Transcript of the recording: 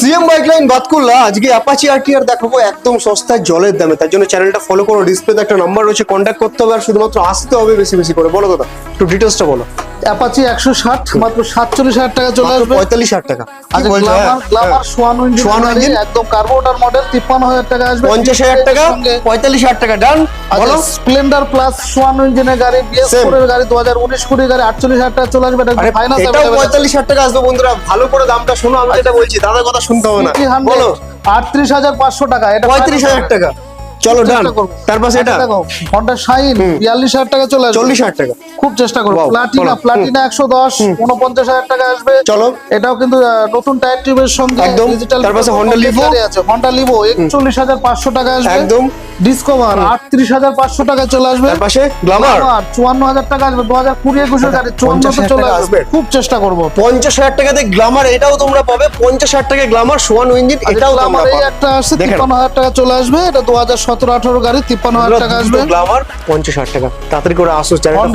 CM bike line Batkulla আজকে Apache RTR দেখাবো একদম সস্তায় জলের দামে। তার জন্য চ্যানেলটা ফলো করো, ডিসপ্লেতে একটা নাম্বার রয়েছে, কন্ট্যাক্ট করতে হবে আর শুধুমাত্র আসতে হবে বেশি বেশি করে। বলো দাদা, একটু ডিটেলসটা বলো। অ্যাপাচি 160 মাত্র 47,000 টাকা চলে আসবে। 45,000 টাকা। আচ্ছা, গ্ল্যামার সোয়ানো ইঞ্জিন একদম কার্বোরেটর মডেল 53,000 টাকা আসবে। 50,000 টাকা, 45,000 টাকা ডান। বলো। স্প্লেন্ডার প্লাস সোয়ানো ইঞ্জিনের গাড়ি, BS4 এর গাড়ি, 2019 কুড়ি গাড়ি 48,000 টাকা চলে আসবে। এটা ফাইনাল এটাও 45,000 টাকা আসবে। বন্ধুরা ভালো করে দামটা শোনো, আমি যেটা বলছি দাদার কথা শুনতে হবে না। বলো। 38,500 টাকা। এটা 35,000 টাকা। চলো ডান। তার পাশে এটা হন্ডা শাইন 42,000 টাকা চলে আসবে। 40,000 টাকা। খুব চেষ্টা করব। প্লাটিনা 110 49,000 টাকা আসবে। চলো। এটাও কিন্তু নতুন টায়ার টিউবের সঙ্গে একদম। ডিজিটাল। তার পাশে হন্ডা লিভো আছে, হন্ডা লিভো 41,500 টাকা আসবে। একদম। ডিসকভার 38,500 টাকা চলে আসবে। তার পাশে গ্ল্যামার 54,000 টাকা আসবে। 2020-21 গাড়ি 54 তে চলে আসবে। খুব চেষ্টা করব। 50,000 টাকাতে গ্ল্যামার, এটাও তোমরা পাবে। 50,000 টাকায় গ্ল্যামার সোয়ানো ইঞ্জিন, এটাও তোমরা এই পাবে। একটা আসছে 53,000 টাকা চলে আসবে। এটা 2017-18 গাড়ি 53,000 টাকা আসবে। গ্ল্যামার 50,000 টাকা। তাড়াতাড়ি করে আসো, হন্ডা